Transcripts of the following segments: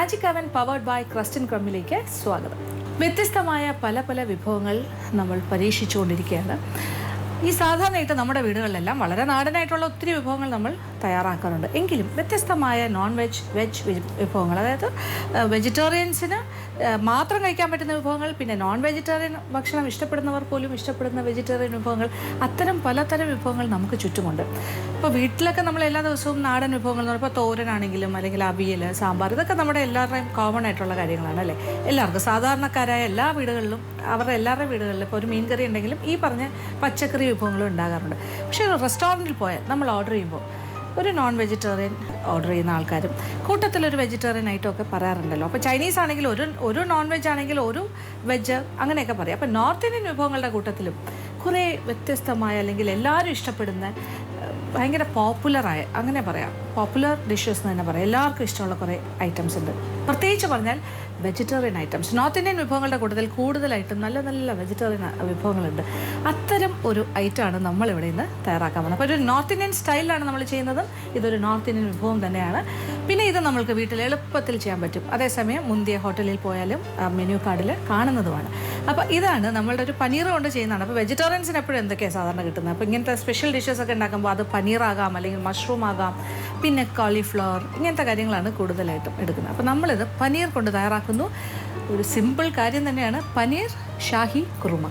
Magic അവൻ powered by ക്രസ്റ്റൻ ക്രമ്മിലേക്ക് സ്വാഗതം. വ്യത്യസ്തമായ പല പല വിഭവങ്ങൾ നമ്മൾ പരീക്ഷിച്ചുകൊണ്ടിരിക്കുകയാണ്. ഈ സാധാരണയായിട്ട് നമ്മുടെ വീടുകളിലെല്ലാം വളരെ നാടനായിട്ടുള്ള ഒത്തിരി വിഭവങ്ങൾ നമ്മൾ തയ്യാറാക്കാറുണ്ട്. എങ്കിലും വ്യത്യസ്തമായ നോൺ വെജ്, വെജ് വിഭവങ്ങൾ, അതായത് വെജിറ്റേറിയൻസിന് മാത്രം കഴിക്കാൻ പറ്റുന്ന വിഭവങ്ങൾ, പിന്നെ നോൺ വെജിറ്റേറിയൻ ഭക്ഷണം ഇഷ്ടപ്പെടുന്നവർ പോലും ഇഷ്ടപ്പെടുന്ന വെജിറ്റേറിയൻ വിഭവങ്ങൾ, അത്തരം പലതരം വിഭവങ്ങൾ നമുക്ക് ചുറ്റുമുണ്ട്. ഇപ്പോൾ വീട്ടിലൊക്കെ നമ്മൾ എല്ലാ ദിവസവും നാടൻ വിഭവങ്ങൾ എന്ന് പറയുമ്പോൾ തോരനാണെങ്കിലും അല്ലെങ്കിൽ അവിയൽ, സാമ്പാർ, ഇതൊക്കെ നമ്മുടെ എല്ലാവരുടെയും കോമൺ ആയിട്ടുള്ള കാര്യങ്ങളാണ് അല്ലേ. എല്ലാവർക്കും സാധാരണക്കാരായ എല്ലാ വീടുകളിലും അവരുടെ എല്ലാവരുടെ വീടുകളിലും ഇപ്പോൾ ഒരു മീൻ കറി ഉണ്ടെങ്കിലും ഈ പറഞ്ഞ പച്ചക്കറി വിഭവങ്ങളും ഉണ്ടാകാറുണ്ട്. പക്ഷേ ഒരു റെസ്റ്റോറൻറ്റിൽ പോയാൽ നമ്മൾ ഓർഡർ ചെയ്യുമ്പോൾ ഒരു നോൺ വെജിറ്റേറിയൻ ഓർഡർ ചെയ്യുന്ന ആൾക്കാരും കൂട്ടത്തിലൊരു വെജിറ്റേറിയൻ ഐറ്റം ഒക്കെ പറയാറുണ്ടല്ലോ. അപ്പോൾ ചൈനീസ് ആണെങ്കിൽ ഒരു നോൺ വെജ് ആണെങ്കിൽ ഒരു വെജ്, അങ്ങനെയൊക്കെ പറയാം. അപ്പോൾ നോർത്ത് ഇന്ത്യൻ വിഭവങ്ങളുടെ കൂട്ടത്തിലും കുറേ വ്യത്യസ്തമായ അല്ലെങ്കിൽ എല്ലാവരും ഇഷ്ടപ്പെടുന്ന ഭയങ്കര പോപ്പുലറായ, അങ്ങനെ പറയാം, പോപ്പുലർ ഡിഷസ് എന്ന് തന്നെ പറയാം, എല്ലാവർക്കും ഇഷ്ടമുള്ള കുറേ ഐറ്റംസ് ഉണ്ട്. പ്രത്യേകിച്ച് പറഞ്ഞാൽ വെജിറ്റേറിയൻ ഐറ്റംസ്. നോർത്ത് ഇന്ത്യൻ വിഭവങ്ങളുടെ കൂട്ടത്തിൽ കൂടുതലായിട്ടും നല്ല നല്ല വെജിറ്റേറിയൻ വിഭവങ്ങളുണ്ട്. അത്തരം ഒരു ഐറ്റമാണ് നമ്മളിവിടെ നിന്ന് തയ്യാറാക്കാൻ പോകുന്നത്. അപ്പോൾ ഒരു നോർത്ത് ഇന്ത്യൻ സ്റ്റൈലിലാണ് നമ്മൾ ചെയ്യുന്നത്. ഇതൊരു നോർത്ത് ഇന്ത്യൻ വിഭവം തന്നെയാണ്. പിന്നെ ഇത് നമ്മൾക്ക് വീട്ടിൽ എളുപ്പത്തിൽ ചെയ്യാൻ പറ്റും. അതേസമയം മുന്തിയ ഹോട്ടലിൽ പോയാലും മെനു കാർഡിൽ കാണുന്നതുമാണ്. അപ്പോൾ ഇതാണ് നമ്മളുടെ ഒരു പനീർ കൊണ്ട് ചെയ്യുന്നതാണ്. അപ്പോൾ വെജിറ്റേറിയൻസിന് എപ്പോഴും എന്തൊക്കെയാണ് സാധാരണ കിട്ടുന്നത്? അപ്പോൾ ഇങ്ങനത്തെ സ്പെഷ്യൽ ഡിഷസ് ഒക്കെ ഉണ്ടാക്കുമ്പോൾ അത് പനീറാകാം, അല്ലെങ്കിൽ മഷ്റൂം ആകാം, പിന്നെ കോളിഫ്ലവർ, ഇങ്ങനത്തെ കാര്യങ്ങളാണ് കൂടുതലായിട്ടും എടുക്കുന്നത്. അപ്പോൾ നമ്മളിത് പനീർ കൊണ്ട് തയ്യാറാക്കുന്നു. ഒരു സിമ്പിൾ കാര്യം തന്നെയാണ്, പനീർ ഷാഹി കുറുമ.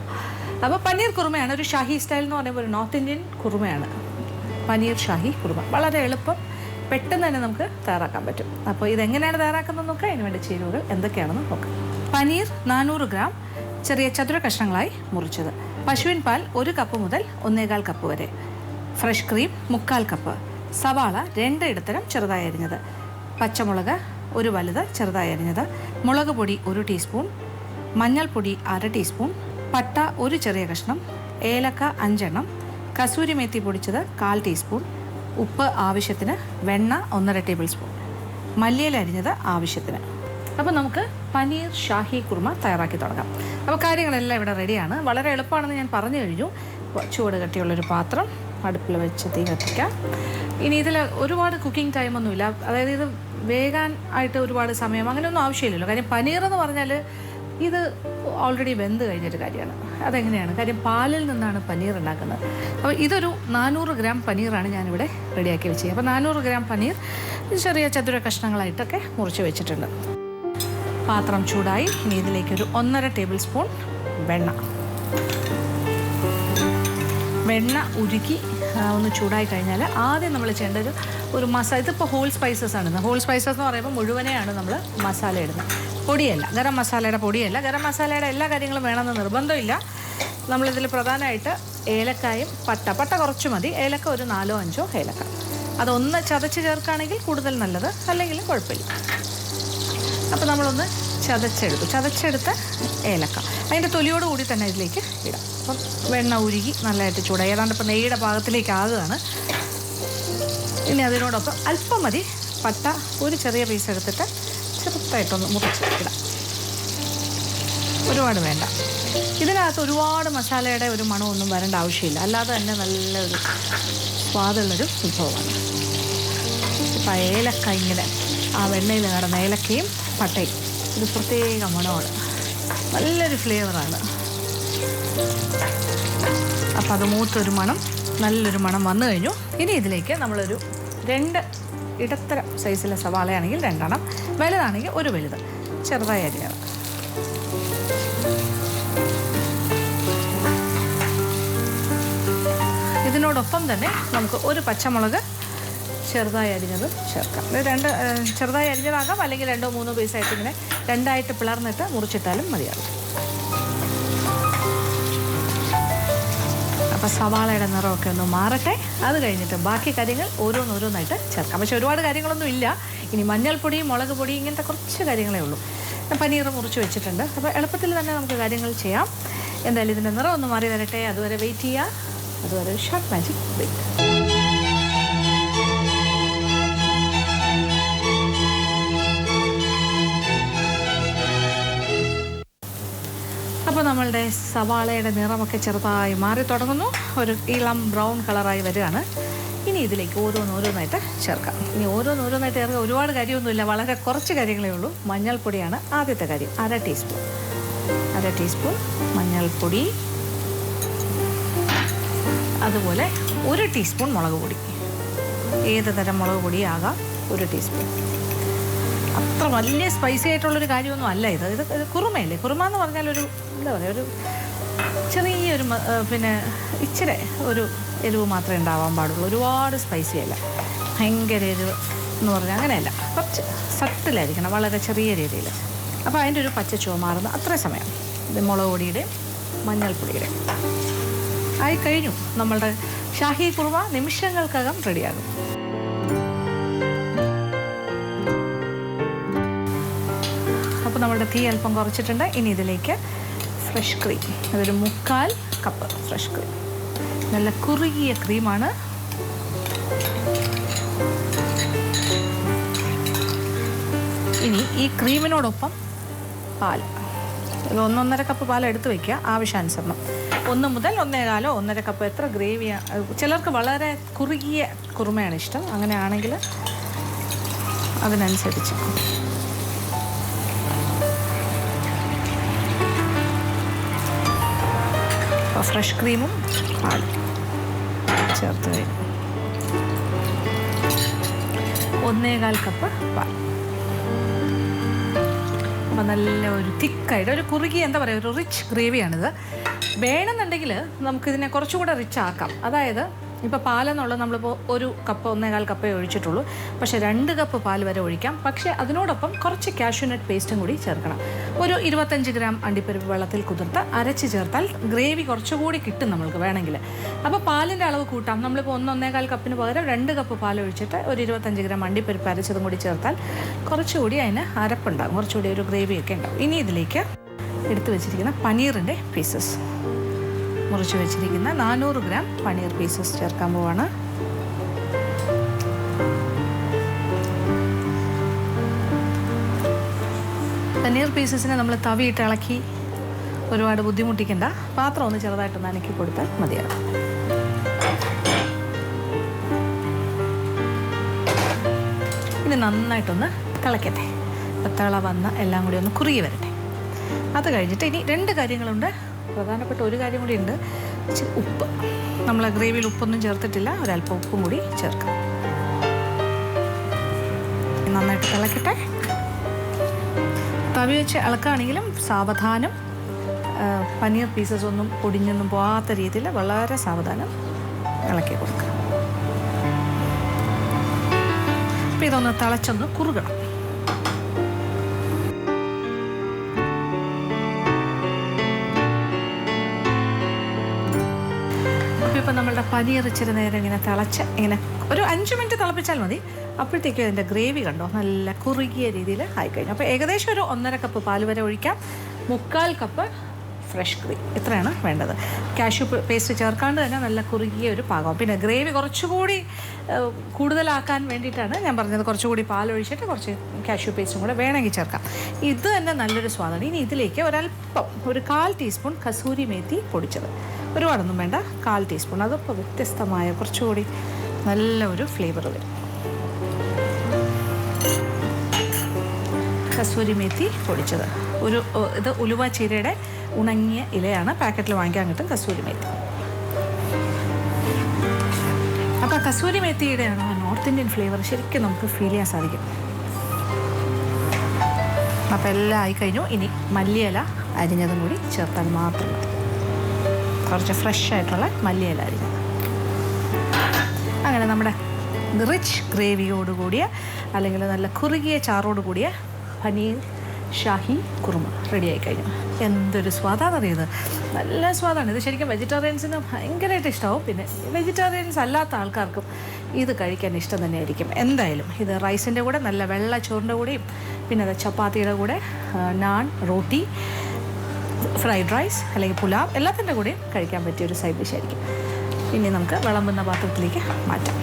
അപ്പോൾ പനീർ കുറുമയാണ് ഒരു ഷാഹി സ്റ്റൈൽ എന്ന് പറയുമ്പോൾ ഒരു നോർത്ത് ഇന്ത്യൻ കുറുമയാണ് പനീർ ഷാഹി കുറുമ. വളരെ എളുപ്പം, പെട്ടെന്ന് തന്നെ നമുക്ക് തയ്യാറാക്കാൻ പറ്റും. അപ്പോൾ ഇതെങ്ങനെയാണ് തയ്യാറാക്കുന്നത് നോക്കാം. അതിന് വേണ്ട ചേരുവകൾ എന്തൊക്കെയാണെന്ന് നോക്കാം. പനീർ 400 ഗ്രാം ചെറിയ ചതുര കഷ്ണങ്ങളായി മുറിച്ചത്, പശുവിൻ പാൽ 1 കപ്പ് മുതൽ 1.25 കപ്പ് വരെ, ഫ്രഷ് ക്രീം 3/4 കപ്പ്, സവാള 2 ഇടത്തരം ചെറുതായി അരിഞ്ഞത്, പച്ചമുളക് 1 വലുത് ചെറുതായി അരിഞ്ഞത്, മുളക് പൊടി 1 ടീസ്പൂൺ, മഞ്ഞൾപ്പൊടി 1/2 ടീസ്പൂൺ, പട്ട 1 ചെറിയ കഷ്ണം, ഏലക്ക 5 എണ്ണം, കസൂരി മേത്തി പൊടിച്ചത് 1/4 ടീസ്പൂൺ, ഉപ്പ് ആവശ്യത്തിന്, വെണ്ണ 1.5 ടേബിൾ സ്പൂൺ, മല്ലിയില അരിഞ്ഞത് ആവശ്യത്തിന്. അപ്പോൾ നമുക്ക് പനീർ ഷാഹി കുറുമ തയ്യാറാക്കി തുടങ്ങാം. അപ്പോൾ കാര്യങ്ങളെല്ലാം ഇവിടെ റെഡിയാണ്. വളരെ എളുപ്പമാണെന്ന് ഞാൻ പറഞ്ഞു കഴിഞ്ഞു. ചൂട് കട്ടിയുള്ളൊരു പാത്രം അടുപ്പിൽ വെച്ച് തീ കത്തിക്കാം. ഇനി ഇതിൽ ഒരുപാട് കുക്കിംഗ് ടൈമൊന്നുമില്ല. അതായത് ഇത് വേകാൻ ആയിട്ട് ഒരുപാട് സമയം അങ്ങനെയൊന്നും ആവശ്യമില്ലല്ലോ. കാര്യം പനീർ എന്ന് പറഞ്ഞാൽ ഇത് ഓൾറെഡി വെന്ത് കഴിഞ്ഞൊരു കാര്യമാണ്. അതെങ്ങനെയാണ്? കാര്യം പാലിൽ നിന്നാണ് പനീർ ഉണ്ടാക്കുന്നത്. അപ്പോൾ ഇതൊരു 400 ഗ്രാം പനീറാണ് ഞാനിവിടെ റെഡിയാക്കി വെച്ചത്. അപ്പോൾ 400 ഗ്രാം പനീർ ചെറിയ ചതുര കഷ്ണങ്ങളായിട്ടൊക്കെ മുറിച്ച് വെച്ചിട്ടുണ്ട്. പാത്രം ചൂടായി. ഇനി ഇതിലേക്കൊരു 1.5 ടേബിൾ സ്പൂൺ വെണ്ണ ഉരുക്കി ഒന്ന് ചൂടായി കഴിഞ്ഞാൽ ആദ്യം നമ്മൾ ചെയ്യേണ്ടത് ഒരു മസാല. ഇതിപ്പോൾ ഹോൾ സ്പൈസസ് ആണ്. ഹോൾ സ്പൈസസ് എന്ന് പറയുമ്പോൾ മുഴുവനെയാണ് നമ്മൾ മസാല ഇടുന്നത്, പൊടിയല്ല, ഗരം മസാലയുടെ പൊടിയല്ല. ഗരം മസാലയുടെ എല്ലാ കാര്യങ്ങളും വേണമെന്ന് നിർബന്ധമില്ല. നമ്മളിതിൽ പ്രധാനമായിട്ട് ഏലക്കായും പട്ട കുറച്ച് മതി. ഏലക്ക ഒരു 4-5 ഏലക്ക, അതൊന്ന് ചതച്ച് ചേർക്കുകയാണെങ്കിൽ കൂടുതൽ നല്ലത്, അല്ലെങ്കിൽ കുഴപ്പമില്ല. അപ്പോൾ നമ്മളൊന്ന് ചതച്ചെടുത്ത ഏലക്ക അതിൻ്റെ തൊലിയോട് കൂടി തന്നെ ഇതിലേക്ക് ഇടാം. അപ്പം വെണ്ണ ഉരുകി നല്ലതായിട്ട് ചൂടായി, ഏതാണ്ട് ഇപ്പോൾ നെയ്യുടെ പാകത്തിലേക്ക് ആകുകയാണ്. ഇനി അതിനോടൊപ്പം അല്പം മതി പട്ട, ഒരു ചെറിയ പീസ് എടുത്തിട്ട് ചെറുതായിട്ടൊന്ന് മുറിച്ച് ഇടാം. ഒരുപാട് വേണ്ട. ഇതിനകത്ത് ഒരുപാട് മസാലയുടെ ഒരു മണമൊന്നും വരേണ്ട ആവശ്യമില്ല. അല്ലാതെ തന്നെ നല്ലൊരു സ്വാദുള്ളൊരു വിഭവമാണ്. ഇപ്പം ഏലക്ക ഇങ്ങനെ ആ വെണ്ണയിൽ കിടന്ന ഏലക്കയും പട്ടയും ഒരു പ്രത്യേക മണമാണ്, നല്ലൊരു ഫ്ലേവറാണ്. അപ്പോൾ അത് മൂത്തൊരു മണം, നല്ലൊരു മണം വന്നു കഴിഞ്ഞു. ഇനി ഇതിലേക്ക് നമ്മളൊരു 2 ഇടത്തരം സൈസിലെ സവാളയാണെങ്കിൽ 2 എണ്ണം, വലുതാണെങ്കിൽ 1 വലുത് ചെറുതായി അരിയണം. ഇതിനോടൊപ്പം തന്നെ നമുക്ക് 1 പച്ചമുളക് ചെറുതായി അരിഞ്ഞത് ചേർക്കാം. ഇത് 2 ചെറുതായി അരിഞ്ഞതാകാം, അല്ലെങ്കിൽ 2-3 പീസായിട്ട് ഇങ്ങനെ 2ആയിട്ട് പിളർന്നിട്ട് മുറിച്ചിട്ടാലും മതിയാകും. അപ്പോൾ സവാളയുടെ നിറമൊക്കെ ഒന്ന് മാറട്ടെ. അത് കഴിഞ്ഞിട്ട് ബാക്കി കാര്യങ്ങൾ ഓരോന്നോരോന്നായിട്ട് ചേർക്കാം. പക്ഷേ ഒരുപാട് കാര്യങ്ങളൊന്നും ഇല്ല. ഇനി മഞ്ഞൾപ്പൊടി, മുളക് പൊടി, ഇങ്ങനത്തെ കുറച്ച് കാര്യങ്ങളേ ഉള്ളൂ. പനീർ മുറിച്ച് വെച്ചിട്ടുണ്ട്. അപ്പോൾ എളുപ്പത്തിൽ തന്നെ നമുക്ക് കാര്യങ്ങൾ ചെയ്യാം. എന്തായാലും ഇതിൻ്റെ നിറം ഒന്ന് മാറി വരട്ടെ. അതുവരെ വെയിറ്റ് ചെയ്യുക. അതുവരെ ഒരു ഷോർട്ട് മാജിക് ബ്രേക്ക്. അപ്പോൾ നമ്മളുടെ സവാളയുടെ നിറമൊക്കെ ചെറുതായി മാറി തുടങ്ങുന്നു. ഒരു ഇളം ബ്രൗൺ കളറായി വരികയാണ്. ഇനി ഇതിലേക്ക് ഓരോന്നോരോന്നായിട്ട് ചേർക്കാം. ഇനി ഓരോന്നോരോന്നായിട്ട് ചേർക്കാൻ ഒരുപാട് കാര്യമൊന്നുമില്ല, വളരെ കുറച്ച് കാര്യങ്ങളേ ഉള്ളൂ. മഞ്ഞൾപ്പൊടിയാണ് ആദ്യത്തെ കാര്യം. 1/2 ടീസ്പൂൺ മഞ്ഞൾപ്പൊടി. അതുപോലെ 1 ടീസ്പൂൺ മുളക് പൊടി. ഏത് തരം മുളക് പൊടിയാകാം, 1 ടീസ്പൂൺ. അത്ര വലിയ സ്പൈസി ആയിട്ടുള്ളൊരു കാര്യമൊന്നും അല്ല ഇത്. കുറുമയല്ലേ. കുറുമ എന്ന് പറഞ്ഞാൽ ഒരു എന്താ പറയുക, ഒരു ചെറിയൊരു ഇച്ചിരി ഒരു എരിവ് മാത്രമേ ഉണ്ടാവാൻ പാടുള്ളൂ. ഒരുപാട് സ്പൈസി അല്ല, ഭയങ്കര എരിവ് എന്ന് പറഞ്ഞാൽ അങ്ങനെയല്ല. കുറച്ച് സട്ടിലായിരിക്കണം, വളരെ ചെറിയ രീതിയിൽ. അപ്പോൾ അതിൻ്റെ ഒരു പച്ച ചുവ മാറുന്ന അത്ര സമയം ഇത് മുളക് പൊടിയുടെ മഞ്ഞൾപ്പൊടിയുടെ ആയി കഴിഞ്ഞു. നമ്മളുടെ ഷാഹി കുറുമ നിമിഷങ്ങൾക്കകം റെഡിയാകും. അപ്പോൾ നമ്മളുടെ തീ അല്പം കുറച്ചിട്ടുണ്ട്. ഇനി ഇതിലേക്ക് ഫ്രഷ് ക്രീം, അതൊരു 1/4 കപ്പ് ഫ്രഷ് ക്രീം. നല്ല കുറുകിയ ക്രീമാണ്. ഇനി ഈ ക്രീമിനോടൊപ്പം പാൽ, 1-1.5 കപ്പ് പാൽ എടുത്ത് വയ്ക്കുക ആവശ്യാനുസരണം. 1 മുതൽ 1.25 1.5 കപ്പ്, എത്ര ഗ്രേവിയാണ്. ചിലർക്ക് വളരെ കുറുകിയ കുറുമയാണ് ഇഷ്ടം, അങ്ങനെയാണെങ്കിൽ അതിനനുസരിച്ച്. അപ്പോൾ ഫ്രഷ് ക്രീമും പാലും ചേർത്ത് കഴിഞ്ഞു. 1.25 കപ്പ് പാൽ. അപ്പോൾ നല്ല ഒരു തിക്കായിട്ട് ഒരു കുറുകിയ എന്താ പറയുക, ഒരു റിച്ച് ഗ്രേവിയാണിത്. വേണമെന്നുണ്ടെങ്കിൽ നമുക്കിതിനെ കുറച്ചുകൂടെ റിച്ച് ആക്കാം. അതായത് ഇപ്പോൾ പാലെന്നുള്ളത് നമ്മളിപ്പോൾ 1 കപ്പ് 1.25 കപ്പേ ഒഴിച്ചിട്ടുള്ളൂ. പക്ഷേ 2 കപ്പ് പാൽ വരെ ഒഴിക്കാം. പക്ഷേ അതിനോടൊപ്പം കുറച്ച് കാഷ്യൂനട്ട് പേസ്റ്റും കൂടി ചേർക്കണം. ഒരു 25 ഗ്രാം അണ്ടിപ്പരിപ്പ് വെള്ളത്തിൽ കുതിർത്ത് അരച്ച് ചേർത്താൽ ഗ്രേവി കുറച്ചുകൂടി കിട്ടും നമ്മൾക്ക് വേണമെങ്കിൽ. അപ്പോൾ പാലിൻ്റെ അളവ് കൂട്ടാം. നമ്മളിപ്പോൾ 1-1.25 കപ്പിന് പകരം 2 കപ്പ് പാൽ ഒഴിച്ചിട്ട് ഒരു 25 ഗ്രാം അണ്ടിപ്പരിപ്പ് അരച്ചതും കൂടി ചേർത്താൽ കുറച്ചുകൂടി അതിന് അരപ്പുണ്ടാകും, കുറച്ചുകൂടി ഒരു ഗ്രേവിയൊക്കെ ഉണ്ടാകും. ഇനി ഇതിലേക്ക് എടുത്തു വെച്ചിരിക്കുന്ന പനീറിൻ്റെ പീസസ്, മുറിച്ച് വെച്ചിരിക്കുന്ന 400 ഗ്രാം പനീർ പീസസ് ചേർക്കാൻ പോവാണ്. പനീർ പീസസിനെ നമ്മൾ തവിയിട്ട് ഇളക്കി ഒരുപാട് ബുദ്ധിമുട്ടിക്കണ്ട. പാത്രം ഒന്ന് ചെറുതായിട്ടൊന്ന് അനക്കി കൊടുത്താൽ മതിയാകും. ഇനി നന്നായിട്ടൊന്ന് തിളക്കട്ടെ. തിള വന്ന് എല്ലാം കൂടി ഒന്ന് കുറുകി വരട്ടെ. അത് കഴിഞ്ഞിട്ട് ഇനി 2 കാര്യങ്ങളുണ്ട്. പ്രധാനപ്പെട്ട ഒരു കാര്യം കൂടി ഉണ്ട്, ഉപ്പ്. നമ്മൾ ഗ്രേവിയിൽ ഉപ്പൊന്നും ചേർത്തിട്ടില്ല, ഒരല്പം ഉപ്പും കൂടി ചേർക്കാം. നന്നായിട്ട് തിളക്കട്ടെ. തവി വെച്ച് ഇളക്കുകയാണെങ്കിലും സാവധാനം, പനീർ പീസസ് ഒന്നും പൊടിഞ്ഞൊന്നും പോകാത്ത രീതിയിൽ വളരെ സാവധാനം ഇളക്കി കൊടുക്കുക. അപ്പോൾ ഇതൊന്ന് തിളച്ചൊന്ന് കുറുകണം. ഇപ്പോൾ നമ്മളുടെ പനീർ ഇച്ചിരി നേരം ഇങ്ങനെ തിളച്ച് ഇങ്ങനെ ഒരു 5 മിനിറ്റ് തിളപ്പിച്ചാൽ മതി. അപ്പോഴത്തേക്കും അതിൻ്റെ ഗ്രേവി കണ്ടോ നല്ല കുറുകിയ രീതിയിൽ ആയിക്കഴിഞ്ഞു. അപ്പോൾ ഏകദേശം ഒരു 1.5 കപ്പ് പാൽ വരെ ഒഴിക്കാം. 1/4 കപ്പ് ഫ്രഷ് ക്രീം, ഇത്രയാണ് വേണ്ടത്. കാഷ്യൂ പേസ്റ്റ് ചേർക്കാണ്ട് തന്നെ നല്ല കുറുകിയ ഒരു പാകം. പിന്നെ ഗ്രേവി കുറച്ചുകൂടി കൂടുതലാക്കാൻ വേണ്ടിയിട്ടാണ് ഞാൻ പറഞ്ഞത്, കുറച്ചുകൂടി പാലൊഴിച്ചിട്ട് കുറച്ച് കാഷ്യൂ പേസ്റ്റും കൂടെ വേണമെങ്കിൽ ചേർക്കാം. ഇത് തന്നെ നല്ലൊരു സ്വാദാണ്. ഇനി ഇതിലേക്ക് ഒരല്പം, ഒരു 1/4 ടീസ്പൂൺ കസൂരി മേത്തി പൊടിച്ചത്, ഒരുപാടൊന്നും വേണ്ട, 1/4 ടീസ്പൂൺ. അതിപ്പോൾ വ്യത്യസ്തമായ കുറച്ചുകൂടി നല്ല ഒരു ഫ്ലേവർ വരും. കസൂരി മേത്തി പൊടിച്ചത്, ഇത് ഉലുവ ചീരയുടെ ഉണങ്ങിയ ഇലയാണ്, പാക്കറ്റിൽ വാങ്ങിക്കാൻ കിട്ടും കസൂരി മേത്തി. അപ്പോൾ കസൂരി മേത്തിയുടെയാണ് നോർത്ത് ഇന്ത്യൻ ഫ്ലേവർ ശരിക്കും നമുക്ക് ഫീൽ ചെയ്യാൻ സാധിക്കും. അപ്പോൾ എല്ലാം ആയിക്കഴിഞ്ഞു. ഇനി മല്ലിയില അരിഞ്ഞതും കൂടി ചേർത്താൽ മാത്രം മതി. കുറച്ച് ഫ്രഷ് ആയിട്ടുള്ള മല്ലിയില അരിഞ്ഞത്. അങ്ങനെ നമ്മുടെ റിച്ച് ഗ്രേവിയോടുകൂടിയ അല്ലെങ്കിൽ നല്ല കുറുകിയ ചാറോട് കൂടിയ പനീർ ഷാഹി കുറുമ റെഡിയായി കഴിഞ്ഞു. എന്തൊരു സ്വാദാണെന്നറിയത്, നല്ല സ്വാദാണ്. ഇത് ശരിക്കും വെജിറ്റേറിയൻസിന് ഭയങ്കരമായിട്ട് ഇഷ്ടമാവും. പിന്നെ വെജിറ്റേറിയൻസ് അല്ലാത്ത ആൾക്കാർക്കും ഇത് കഴിക്കാൻ ഇഷ്ടം തന്നെയായിരിക്കും എന്തായാലും. ഇത് റൈസിൻ്റെ കൂടെ, നല്ല വെള്ള ചോറിൻ്റെ കൂടെയും, പിന്നെ അത് ചപ്പാത്തിയുടെ കൂടെ, നാൻ, റോട്ടി, ഫ്രൈഡ് റൈസ് അല്ലെങ്കിൽ പുലാവ്, എല്ലാത്തിൻ്റെ കൂടെയും കഴിക്കാൻ പറ്റിയൊരു സൈഡ് ഡിഷായിരിക്കും. ഇനി നമുക്ക് വിളമ്പുന്ന പാത്രത്തിലേക്ക് മാറ്റാം.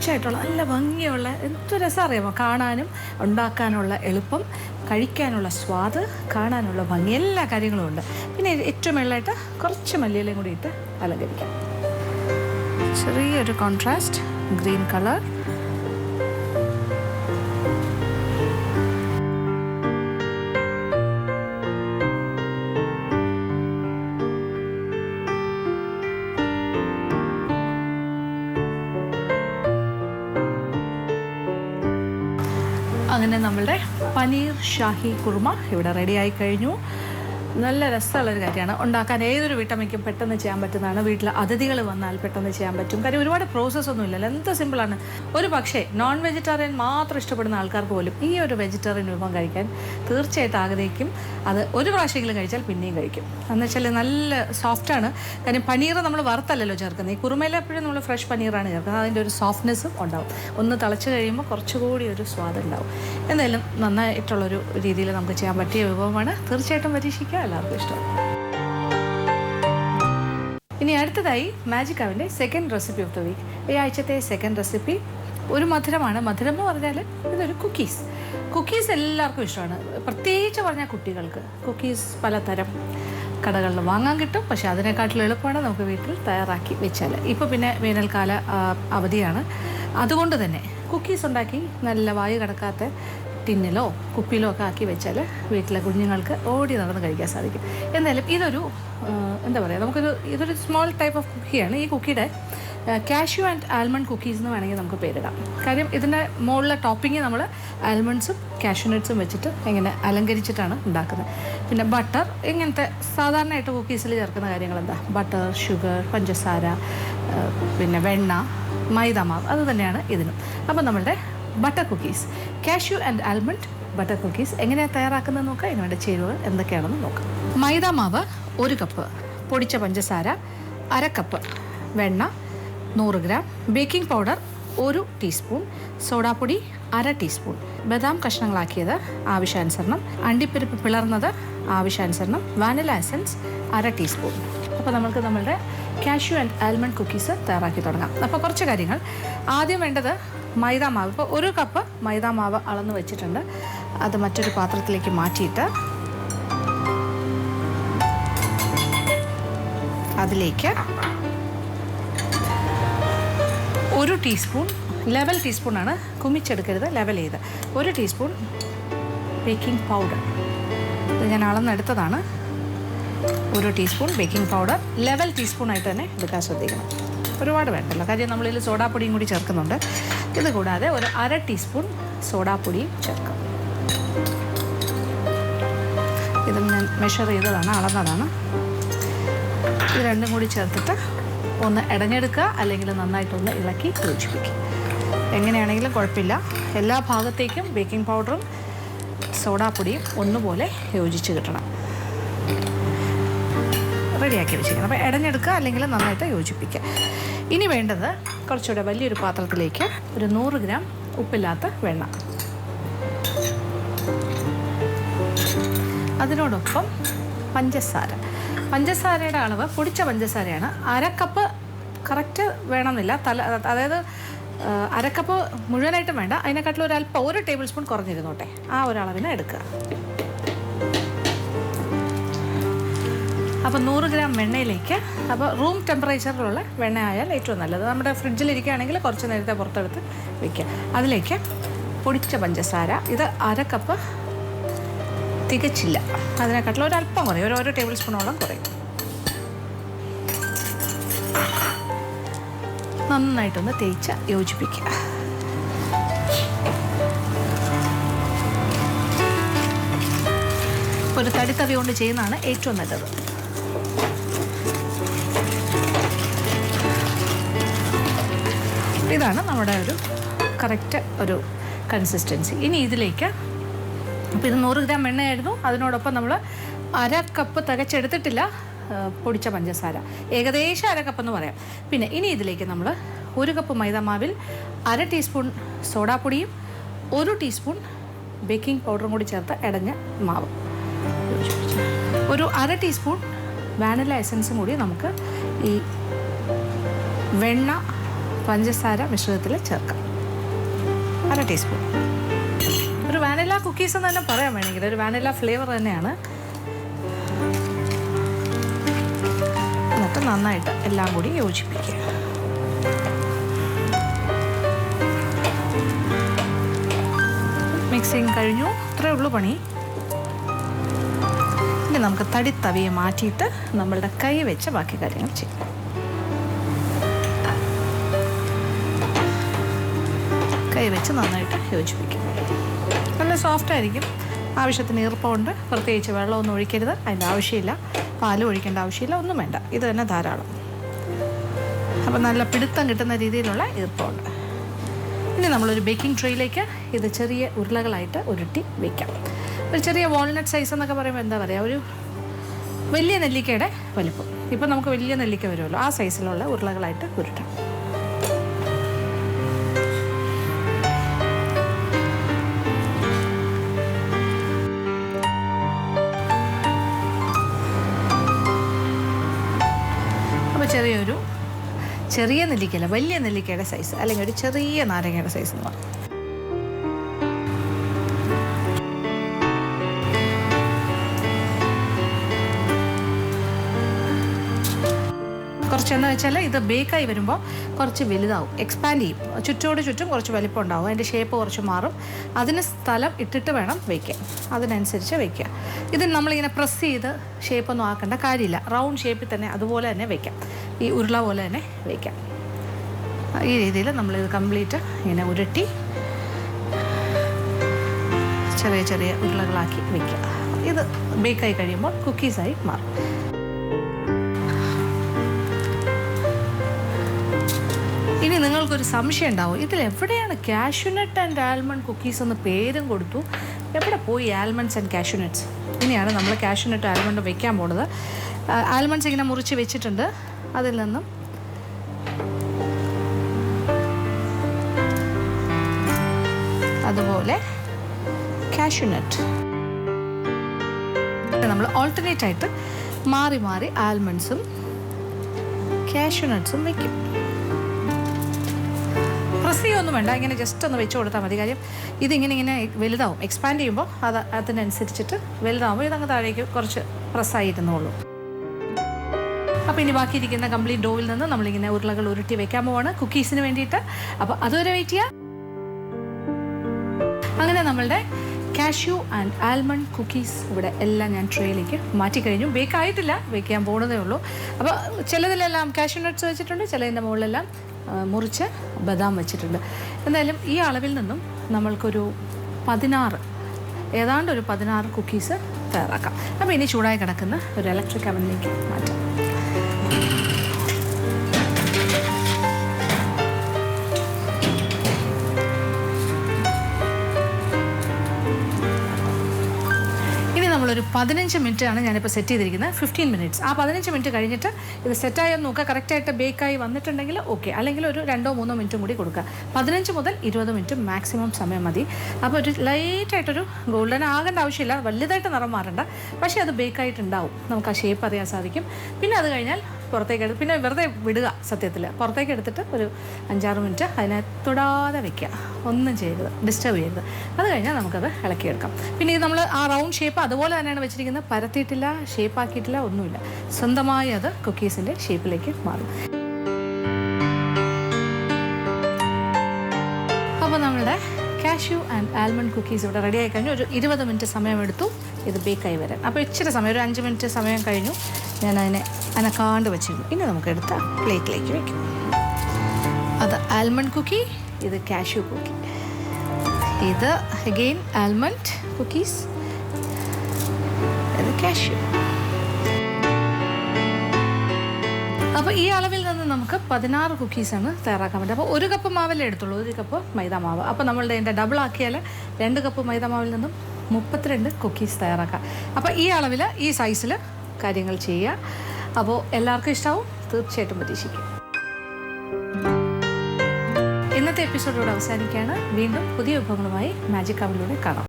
ആയിട്ടുള്ള നല്ല ഭംഗിയുള്ള എന്ത് രസം അറിയാമോ, കാണാനും ഉണ്ടാക്കാനുള്ള എളുപ്പം, കഴിക്കാനുള്ള സ്വാദ്, കാണാനുള്ള ഭംഗി, എല്ലാ കാര്യങ്ങളും ഉണ്ട്. പിന്നെ ഏറ്റവും മേളിലായിട്ട് കുറച്ച് മല്ലിയിലയും കൂടി ഇട്ട് അലങ്കരിക്കാം. ചെറിയൊരു കോൺട്രാസ്റ്റ് ഗ്രീൻ കളർ. അങ്ങനെ നമ്മളുടെ പനീർ ഷാഹി കുറുമ ഇവിടെ റെഡി ആയി കഴിഞ്ഞു. നല്ല രസമുള്ളൊരു കാര്യമാണ് ഉണ്ടാക്കാൻ. ഏതൊരു വീട്ടമ്മയ്ക്കും പെട്ടെന്ന് ചെയ്യാൻ പറ്റുന്നതാണ്. വീട്ടിൽ അതിഥികൾ വന്നാൽ പെട്ടെന്ന് ചെയ്യാൻ പറ്റും. കാര്യം ഒരുപാട് പ്രോസസ്സൊന്നും ഇല്ലല്ലോ, എന്ത് സിമ്പിളാണ്. ഒരു പക്ഷേ നോൺ വെജിറ്റേറിയൻ മാത്രം ഇഷ്ടപ്പെടുന്ന ആൾക്കാർക്ക് പോലും ഈ ഒരു വെജിറ്റേറിയൻ വിഭവം കഴിക്കാൻ തീർച്ചയായിട്ടും ആഗ്രഹിക്കും. അത് ഒരു പ്രാവശ്യമെങ്കിലും കഴിച്ചാൽ പിന്നെയും കഴിക്കും. എന്ന് വെച്ചാൽ നല്ല സോഫ്റ്റാണ്. കാര്യം പനീർ നമ്മൾ വറുത്തല്ലല്ലോ ചേർക്കുന്നത്. ഈ കുറുമയിൽ എപ്പോഴും നമ്മൾ ഫ്രഷ് പനീറാണ് ചേർക്കുന്നത്. അതിൻ്റെ ഒരു സോഫ്റ്റ്നെസ്സും ഉണ്ടാവും. ഒന്ന് തിളച്ച് കഴിയുമ്പോൾ കുറച്ചുകൂടി ഒരു സ്വാദ് ഉണ്ടാവും. എന്തായാലും നന്നായിട്ടുള്ളൊരു രീതിയിൽ നമുക്ക് ചെയ്യാൻ പറ്റിയ വിഭവമാണ്. തീർച്ചയായിട്ടും പരീക്ഷിക്കുക, എല്ലാവർക്കും ഇഷ്ടം. ഇനി അടുത്തതായി മാജിക് അവൻ്റെ second recipe of the week. ഈ ആഴ്ചത്തെ സെക്കൻഡ് റെസിപ്പി ഒരു മധുരമാണ്. മധുരം എന്ന് പറഞ്ഞാൽ ഇതൊരു കുക്കീസ് എല്ലാവർക്കും ഇഷ്ടമാണ്. പ്രത്യേകിച്ച് പറഞ്ഞാൽ കുട്ടികൾക്ക് കുക്കീസ് പലതരം കടകളിൽ വാങ്ങാൻ കിട്ടും. പക്ഷേ അതിനെക്കാട്ടിലും എളുപ്പമാണ് നമുക്ക് വീട്ടിൽ തയ്യാറാക്കി വെച്ചാൽ. ഇപ്പോൾ പിന്നെ വേനൽക്കാല അവധിയാണ്. അതുകൊണ്ട് തന്നെ കുക്കീസ് ഉണ്ടാക്കി നല്ല വായു കിടക്കാത്ത ടിന്നിലോ കുപ്പിയിലോ ഒക്കെ ആക്കി വെച്ചാൽ വീട്ടിലെ കുഞ്ഞുങ്ങൾക്ക് ഓടി നടന്ന് കഴിക്കാൻ സാധിക്കും. എന്തായാലും ഇതൊരു എന്താ പറയുക, ഇതൊരു സ്മോൾ ടൈപ്പ് ഓഫ് കുക്കിയാണ്. ഈ കുക്കിയുടെ കാഷ്യൂ ആൻഡ് ആൽമണ്ട് കുക്കീസ് എന്ന് വേണമെങ്കിൽ നമുക്ക് പേരിടാം. കാര്യം ഇതിൻ്റെ മുകളിലെ ടോപ്പിങ് നമ്മൾ ആൽമണ്ട്സും കാഷ്യൂനട്ട്സും വെച്ചിട്ട് ഇങ്ങനെ അലങ്കരിച്ചിട്ടാണ് ഉണ്ടാക്കുന്നത്. പിന്നെ ബട്ടർ, ഇങ്ങനത്തെ സാധാരണയായിട്ട് കുക്കീസിൽ ചേർക്കുന്ന കാര്യങ്ങൾ എന്താ, ബട്ടർ, ഷുഗർ, പഞ്ചസാര, പിന്നെ വെണ്ണ, മൈദാമാവ്, അത് തന്നെയാണ് ഇതിനും. അപ്പം നമ്മളുടെ butter cookies, cashew and almond butter cookies എങ്ങനെയാണ് തയ്യാറാക്കുന്നത് നോക്കാം. ഇതിനുവേണ്ട ചേരുവകൾ എന്തൊക്കെയാണെന്ന് നോക്കാം. മൈദാമാവ് 1 കപ്പ്, പൊടിച്ച പഞ്ചസാര 1/2 കപ്പ്, വെണ്ണ 100 ഗ്രാം, ബേക്കിംഗ് പൗഡർ 1 ടീസ്പൂൺ, സോഡാപ്പൊടി 1/2 ടീസ്പൂൺ, ബദാം കഷ്ണങ്ങളാക്കിയത് ആവശ്യാനുസരണം, അണ്ടിപ്പരിപ്പ് പിളർന്നത് ആവശ്യാനുസരണം, വാനില എസൻസ് 1/2 ടീസ്പൂൺ. അപ്പോൾ നമുക്ക് നമ്മളുടെ കാഷ്യൂ ആൻഡ് ആൽമണ്ട് കുക്കീസ് തയ്യാറാക്കി തുടങ്ങാം. അപ്പോൾ കുറച്ച് കാര്യങ്ങൾ. ആദ്യം വേണ്ടത് മൈദാമാവ്. ഇപ്പോൾ 1 കപ്പ് മൈദാമാവ് അളന്ന് വെച്ചിട്ടുണ്ട്. അത് മറ്റൊരു പാത്രത്തിലേക്ക് മാറ്റിയിട്ട് അതിലേക്ക് 1 ടീസ്പൂൺ, ലെവൽ ടീസ്പൂണാണ്, കുമിച്ചെടുക്കരുത്, ലെവൽ ചെയ്ത് 1 ടീസ്പൂൺ ബേക്കിംഗ് പൗഡർ. ഇത് ഞാൻ അളന്നെടുത്തതാണ്. 1 ടീസ്പൂൺ ബേക്കിംഗ് പൗഡർ ലെവൽ ടീസ്പൂണായിട്ട് തന്നെ എടുക്കാൻ ശ്രദ്ധിക്കണം. ഒരുപാട് വേണ്ടല്ലോ, കാര്യം നമ്മളിതിൽ സോഡാപ്പൊടിയും കൂടി ചേർക്കുന്നുണ്ട്. ഇത് കൂടാതെ 1/2 ടീസ്പൂൺ സോഡാപ്പൊടിയും ചേർക്കാം. ഇത് ഞാൻ മെഷർ ചെയ്തതാണ്, അളന്നതാണ്. ഇത് രണ്ടും കൂടി ചേർത്തിട്ട് ഒന്ന് ഇടഞ്ഞെടുക്കുക, അല്ലെങ്കിൽ നന്നായിട്ടൊന്ന് ഇളക്കി യോജിപ്പിക്കുക. എങ്ങനെയാണെങ്കിലും കുഴപ്പമില്ല. എല്ലാ ഭാഗത്തേക്കും ബേക്കിംഗ് പൗഡറും സോഡാപ്പൊടിയും ഒന്നുപോലെ യോജിച്ച് കിട്ടണം. റെഡിയാക്കി വെച്ചിരിക്കണം. അപ്പോൾ ഇടഞ്ഞെടുക്കുക, അല്ലെങ്കിൽ നന്നായിട്ട് യോജിപ്പിക്കുക. ഇനി വേണ്ടത് കുറച്ചുകൂടെ വലിയൊരു പാത്രത്തിലേക്ക് 100 ഗ്രാം ഉപ്പില്ലാത്ത വെണ്ണ, അതിനോടൊപ്പം പഞ്ചസാരയുടെ അളവ് പൊടിച്ച പഞ്ചസാരയാണ്. 1/2 കപ്പ് കറക്റ്റ് വേണമെന്നില്ല. അതായത് 1/2 കപ്പ് മുഴുവനായിട്ടും വേണ്ട, അതിനെക്കാട്ടിലും ഒരല്പം 1 ടേബിൾ സ്പൂൺ കുറഞ്ഞിരുന്നോട്ടെ, ആ ഒരളവിന് എടുക്കുക. അപ്പോൾ 100 ഗ്രാം വെണ്ണയിലേക്ക്, അപ്പോൾ റൂം ടെമ്പറേച്ചറിലുള്ള വെണ്ണ ആയാൽ ഏറ്റവും നല്ലത്. നമ്മുടെ ഫ്രിഡ്ജിലിരിക്കുകയാണെങ്കിൽ കുറച്ച് നേരത്തെ പുറത്തെടുത്ത് വയ്ക്കുക. അതിലേക്ക് പൊടിച്ച പഞ്ചസാര, ഇത് 1/2 കപ്പ് തികച്ചില്ല, അതിനെക്കാട്ടിലും ഒരല്പം കുറയും, 1 ടേബിൾ സ്പൂണോളം കുറയും. നന്നായിട്ടൊന്ന് തേച്ച് യോജിപ്പിക്കുക. ഒരു തടിത്തവി കൊണ്ട് ചെയ്യുന്നതാണ് ഏറ്റവും നല്ലത്. ഇതാണ് നമ്മുടെ ഒരു കറക്റ്റ് ഒരു കൺസിസ്റ്റൻസി. ഇനി ഇതിലേക്ക്, അപ്പോൾ ഇത് 100 ഗ്രാം എണ്ണയായിരുന്നു, അതിനോടൊപ്പം നമ്മൾ 1/2 കപ്പ് തികച്ചെടുത്തിട്ടില്ല പൊടിച്ച പഞ്ചസാര, ഏകദേശം 1/2 കപ്പ് എന്ന് പറയാം. പിന്നെ ഇനി ഇതിലേക്ക് നമ്മൾ 1 കപ്പ് മൈദാമാവിൽ 1/2 ടീസ്പൂൺ സോഡാപ്പൊടിയും 1 ടീസ്പൂൺ ബേക്കിംഗ് പൗഡറും കൂടി ചേർത്ത് ഇടഞ്ഞ മാവ്, ഒരു 1/2 ടീസ്പൂൺ വാനില എസൻസും കൂടി നമുക്ക് ഈ വെണ്ണ പഞ്ചസാര മിശ്രിതത്തിൽ ചേർക്കാം, 1/2 ടീസ്പൂൺ. ഒരു വാനില കുക്കീസ് എന്ന് തന്നെ പറയാൻ വേണമെങ്കിൽ ഒരു വാനില ഫ്ലേവർ തന്നെയാണ്. എന്നിട്ട് നന്നായിട്ട് എല്ലാം കൂടി യോജിപ്പിക്കുക. മിക്സിങ് കഴിഞ്ഞു, ഇത്രയേ ഉള്ളൂ പണി. ഇനി നമുക്ക് തവിയെ മാറ്റിയിട്ട് നമ്മളുടെ കൈ വെച്ച് ബാക്കി കാര്യങ്ങൾ ചെയ്യാം. കൈ വെച്ച് നന്നായിട്ട് യോജിപ്പിക്കും. നല്ല സോഫ്റ്റ് ആയിരിക്കും. ആവശ്യത്തിന് ഈർപ്പമുണ്ട്. പ്രത്യേകിച്ച് വെള്ളമൊന്നും ഒഴിക്കരുത്, അതിൻ്റെ ആവശ്യമില്ല. പാലും ഒഴിക്കേണ്ട ആവശ്യമില്ല, ഒന്നും വേണ്ട. ഇത് തന്നെ ധാരാളം. അപ്പം നല്ല പിടുത്തം കിട്ടുന്ന രീതിയിലുള്ള ഈർപ്പമുണ്ട്. ഇനി നമ്മളൊരു ബേക്കിംഗ് ട്രേയിലേക്ക് ഇത് ചെറിയ ഉരുളകളായിട്ട് ഉരുട്ടി വയ്ക്കാം. ഒരു ചെറിയ വാൾനട്ട് സൈസ് എന്നൊക്കെ പറയുമ്പോൾ എന്താ പറയുക, ഒരു വലിയ നെല്ലിക്കയുടെ വലിപ്പം. ഇപ്പം നമുക്ക് വലിയ നെല്ലിക്ക വരുമല്ലോ, ആ സൈസിലുള്ള ഉരുളകളായിട്ട് ഉരുട്ടാം. അപ്പോൾ ചെറിയ നെല്ലിക്കല്ല, വലിയ നെല്ലിക്കയുടെ സൈസ്, അല്ലെങ്കിൽ ഒരു ചെറിയ നാരങ്ങയുടെ സൈസ് എന്ന് പറയും. കുറച്ചെന്ന് വെച്ചാൽ ഇത് ബേക്കായി വരുമ്പോൾ കുറച്ച് വലുതാവും, എക്സ്പാൻഡ് ചെയ്യും. ചുറ്റും കുറച്ച് വലിപ്പം ഉണ്ടാവും. അതിൻ്റെ ഷേപ്പ് കുറച്ച് മാറും. അതിന് സ്ഥലം ഇട്ടിട്ട് വേണം വയ്ക്കാൻ, അതിനനുസരിച്ച് വയ്ക്കുക. ഇത് നമ്മളിങ്ങനെ പ്രസ് ചെയ്ത് ഷേപ്പൊന്നും ആക്കേണ്ട കാര്യമില്ല. റൗണ്ട് ഷേപ്പിൽ തന്നെ അതുപോലെ തന്നെ വയ്ക്കാം, ഈ ഉരുള പോലെ തന്നെ വയ്ക്കാം. ഈ രീതിയിൽ നമ്മളിത് കംപ്ലീറ്റ് ഇങ്ങനെ ഉരുട്ടി ചെറിയ ഉരുളകളാക്കി വയ്ക്കുക. ഇത് ബേക്കായി കഴിയുമ്പോൾ കുക്കീസായി മാറും. ഇനി നിങ്ങൾക്കൊരു സംശയം ഉണ്ടാവും, ഇതിലെവിടെയാണ് കാഷ്യൂനട്ട് ആൻഡ് ആൽമണ്ട് കുക്കീസ് എന്ന് പേരും കൊടുത്തു, എവിടെ പോയി ആൽമണ്ട്സ് ആൻഡ് കാഷ്യൂനട്ട്സ്? ഇനിയാണ് നമ്മൾ കാഷ്യൂനട്ട് ആൽമണ്ട് വയ്ക്കാൻ പോകുന്നത്. ആൽമണ്ട്സ് ഇങ്ങനെ മുറിച്ച് വെച്ചിട്ടുണ്ട്. അതിൽ നിന്നും അതുപോലെ കാഷ്യൂനട്ട് നമ്മൾ ഓൾട്ടർനേറ്റ് ആയിട്ട് മാറി ആൽമണ്ട്സും കാഷ്യൂനട്ട്സും വയ്ക്കും. പ്രസ് ചെയ്യൊന്നും വേണ്ട, ഇങ്ങനെ ജസ്റ്റ് ഒന്ന് വെച്ച് കൊടുത്താൽ മതി. കാര്യം ഇതിങ്ങനെ വലുതാവും, എക്സ്പാൻഡ് ചെയ്യുമ്പോൾ അതിനനുസരിച്ചിട്ട് വലുതാവുമ്പോൾ ഇതങ്ങ് താഴേക്ക് കുറച്ച് പ്രസ്സായിരുന്നുള്ളൂ. അപ്പോൾ ഇനി ബാക്കിയിരിക്കുന്ന കംപ്ലീറ്റ് ഡോയിൽ നിന്ന് നമ്മളിങ്ങനെ ഉരുളകൾ ഉരുട്ടി വെക്കാൻ പോവാണ് കുക്കീസിന് വേണ്ടിയിട്ട്. അപ്പോൾ അതുവരെ വെയിറ്റ് ചെയ്യാം. അങ്ങനെ നമ്മളുടെ കാഷ്യൂ ആൻഡ് ആൽമണ്ട് കുക്കീസ് ഇവിടെ എല്ലാം ഞാൻ ട്രേയിലേക്ക് മാറ്റിക്കഴിഞ്ഞു. ബേക്കായിട്ടില്ല, ബേക്ക് ചെയ്യാൻ പോകുന്നതേ ഉള്ളൂ. അപ്പോൾ ചിലതിലെല്ലാം കാഷ്യൂ നട്ട്സ് വെച്ചിട്ടുണ്ട്, ചിലതിൻ്റെ മുകളിലെല്ലാം മുറിച്ച് ബദാം വെച്ചിട്ടുണ്ട്. എന്തായാലും ഈ അളവിൽ നിന്നും നമ്മൾക്കൊരു 16 ഏതാണ്ട് ഒരു 16 കുക്കീസ് തയ്യാറാക്കാം. അപ്പോൾ ഇനി ചൂടായി കിടക്കുന്ന ഒരു ഇലക്ട്രിക് അവനിലേക്ക് മാറ്റാം. നമ്മളൊരു 15 മിനിറ്റാണ് ഞാനിപ്പോൾ സെറ്റ് ചെയ്തിരിക്കുന്നത്, 15 മിനിറ്റ്സ്. ആ 15 മിനിറ്റ് കഴിഞ്ഞിട്ട് ഇത് സെറ്റായെന്ന് നോക്കുക. കറക്റ്റായിട്ട് ബേക്കായി വന്നിട്ടുണ്ടെങ്കിൽ ഓക്കെ, അല്ലെങ്കിൽ ഒരു 2-3 മിനിറ്റും കൂടി കൊടുക്കുക. 15 മുതൽ 20 മിനിറ്റ് മാക്സിമം സമയം മതി. അപ്പോൾ ഒരു ലൈറ്റായിട്ടൊരു ഗോൾഡൻ ആകേണ്ട ആവശ്യമില്ല, വലുതായിട്ട് നിറം മാറണ്ട, പക്ഷേ അത് ബേക്കായിട്ടുണ്ടാവും. നമുക്ക് ആ ഷേപ്പ് അറിയാൻ സാധിക്കും. പിന്നെ അത് കഴിഞ്ഞാൽ പുറത്തേക്ക് എടുത്ത് പിന്നെ വെറുതെ വിടുക. സത്യത്തിൽ പുറത്തേക്ക് എടുത്തിട്ട് ഒരു 5-6 മിനിറ്റ് അതിനെ തൊടാതെ വെക്കുക, ഒന്നും ചെയ്യരുത്, ഡിസ്റ്റർബ് ചെയ്യരുത്. അത് കഴിഞ്ഞാൽ നമുക്കത് ഇളക്കിയെടുക്കാം. പിന്നെ ഇത് നമ്മൾ ആ റൗണ്ട് ഷേപ്പ് അതുപോലെ തന്നെയാണ് വെച്ചിരിക്കുന്നത്, പരത്തിയിട്ടില്ല, ഷേപ്പാക്കിയിട്ടില്ല, ഒന്നുമില്ല. സ്വന്തമായി അത് കുക്കീസിൻ്റെ ഷേപ്പിലേക്ക് മാറും. അപ്പോൾ നമ്മളുടെ കാഷ്യൂ ആൻഡ് ആൽമണ്ട് കുക്കീസ് ഇവിടെ റെഡി ആയി കഴിഞ്ഞു. ഒരു 20 മിനിറ്റ് സമയമെടുത്തു ഇത് ബേക്കായി വരാൻ. അപ്പോൾ ഇച്ചിരി സമയം, ഒരു 5 മിനിറ്റ് സമയം കഴിഞ്ഞു. ഞാൻ അതിനെ അനക്കാണ്ട് വെച്ചിരുന്നു. ഇനി നമുക്ക് എടുത്ത പ്ലേറ്റിലേക്ക് വയ്ക്കും. അത് ആൽമണ്ട് കുക്കി, ഇത് കാഷ്യൂ കുക്കി, ഇത് അഗെയിൻ ആൽമണ്ട് കുക്കീസ്, ഇത് കാഷ്യൂ. അപ്പോൾ ഈ അളവിൽ നിന്ന് നമുക്ക് 16 കുക്കീസാണ് തയ്യാറാക്കാൻ പറ്റും. അപ്പോൾ 1 കപ്പ് മാവല്ലേ എടുത്തുള്ളൂ, 1 കപ്പ് മൈദ മാവ്. അപ്പോൾ നമ്മളുടെ അതിൻ്റെ ഡബിൾ ആക്കിയാൽ 2 കപ്പ് മൈദ മാവിൽ നിന്നും 32 കുക്കീസ് തയ്യാറാക്കാം. അപ്പോൾ ഈ അളവിൽ ഈ സൈസിൽ കാര്യങ്ങൾ ചെയ്യുക. അപ്പോൾ എല്ലാവർക്കും ഇഷ്ടമാവും, തീർച്ചയായിട്ടും പരീക്ഷിക്കും. ഇന്നത്തെ എപ്പിസോഡോട് അവസാനിക്കുകയാണ്. വീണ്ടും പുതിയ വിഭവങ്ങളുമായി മാജിക് അവനിലൂടെ കാണാം.